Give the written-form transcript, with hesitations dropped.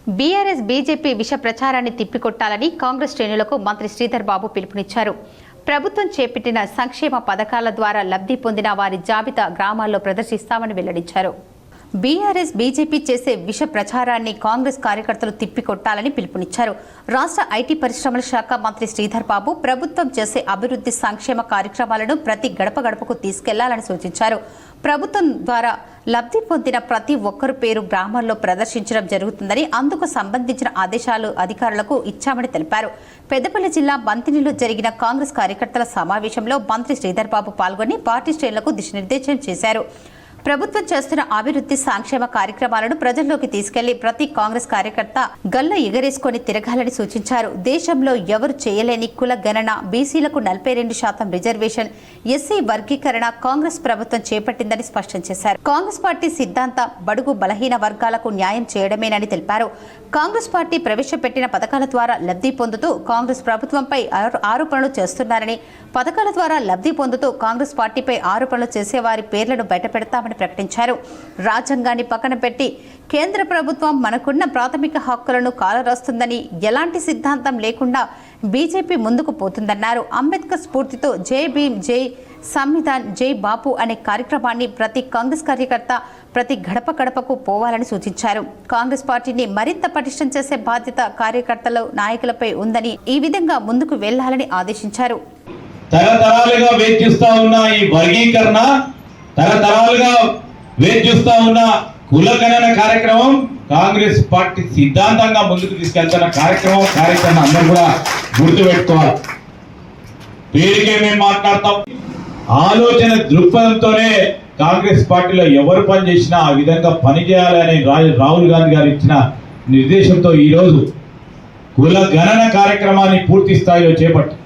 BRS BJP విష ప్రచారాన్ని తిప్పికొట్టాలని కాంగ్రెస్ శ్రేణులకు మంత్రి శ్రీధర్ బాబు పిలుపునిచ్చారు. ప్రభుత్వం చేపట్టిన సంక్షేమ పథకాల ద్వారా లబ్ధి పొందిన వారి జాబితా గ్రామాల్లో ప్రదర్శిస్తామని వెల్లడించారు. బీఆర్ఎస్ బీజేపీ చేసే విష ప్రచారాన్ని కాంగ్రెస్ కార్యకర్తలు తిప్పికొట్టాలని పిలుపునిచ్చారు. రాష్ట్ర ఐటీ పరిశ్రమల శాఖ మంత్రి శ్రీధర్ బాబు ప్రభుత్వం చేసే అభివృద్ధి సంక్షేమ కార్యక్రమాలను ప్రతి గడప గడపకు తీసుకెళ్లాలని సూచించారు. ప్రభుత్వం ద్వారా లబ్ధి పొందిన ప్రతి ఒక్కరు పేరు గ్రామాల్లో ప్రదర్శించడం జరుగుతుందని, అందుకు సంబంధించిన ఆదేశాలు అధికారులకు ఇచ్చామని తెలిపారు. పెద్దపల్లి జిల్లా బంతినిలో జరిగిన కాంగ్రెస్ కార్యకర్తల సమావేశంలో మంత్రి శ్రీధర్ బాబు పాల్గొని పార్టీ శ్రేణులకు దిశానిర్దేశం చేశారు. ప్రభుత్వం చేస్తున్న అభివృద్ధి సంక్షేమ కార్యక్రమాలను ప్రజల్లోకి తీసుకెళ్లి ప్రతి కాంగ్రెస్ కార్యకర్త గల్ల ఎగరేసుకొని తిరగాలని సూచించారు. దేశంలో ఎవరు చేయలేని కుల గణన, బీసీలకు 42% రిజర్వేషన్, ఎస్సీ వర్గీకరణ కాంగ్రెస్ ప్రభుత్వం చేపట్టిందని స్పష్టం చేశారు. కాంగ్రెస్ పార్టీ సిద్ధాంత బడుగు బలహీన వర్గాలకు న్యాయం చేయడమేనని తెలిపారు. కాంగ్రెస్ పార్టీ ప్రవేశపెట్టిన పథకాల ద్వారా లబ్ధి పొందుతూ కాంగ్రెస్ ప్రభుత్వంపై ఆరోపణలు చేస్తున్నారని, పథకాల ద్వారా లబ్ధి పొందుతూ కాంగ్రెస్ పార్టీపై ఆరోపణలు చేసేవారి పేర్లను బయటపెడతామని ప్రకటించారు. రాజ్యాంగాన్ని పక్కన పెట్టి కేంద్ర ప్రభుత్వం మనకున్న ప్రాథమిక హక్కులను కాలరాస్తుందని, ఎలాంటి సిద్ధాంతం లేకుండా బీజేపీ ముందుకు పోతుందన్నారు. అంబేద్కర్ స్ఫూర్తితో జై భీమ్, జై సంవిధాన్, జై బాపు అనే కార్యక్రమాన్ని ప్రతి కాంగ్రెస్ కార్యకర్త ప్రతి గడప గడపకు పోవాలని సూచించారు. కాంగ్రెస్ పార్టీని మరింత పటిష్టం చేసే బాధ్యత కార్యకర్తలు, నాయకులపై ఉందని, ఈ విధంగా ముందుకు వెళ్లాలని ఆదేశించారు. తరతరాలుగా వేచిస్తా ఉన్న ఈ వర్గీకరణ, తరతరాలుగా వేచిస్తా ఉన్న కులగణన కార్యక్రమం కాంగ్రెస్ పార్టీ సిద్ధాంతంగా ముందుకు తీసుకెళ్తున్న కార్యక్రమం అందరూ కూడా గుర్తుపెట్టుకోవాలి. పేరుకే మేము మాట్లాడతాం. ఆలోచన దృక్పథంతోనే కాంగ్రెస్ పార్టీలో ఎవరు పని చేసినా ఆ విధంగా పనిచేయాలని రాహుల్ గాంధీ గారు ఇచ్చిన నిర్దేశంతో ఈరోజు కుల గణన కార్యక్రమాన్ని పూర్తి స్థాయిలో చేపట్టారు.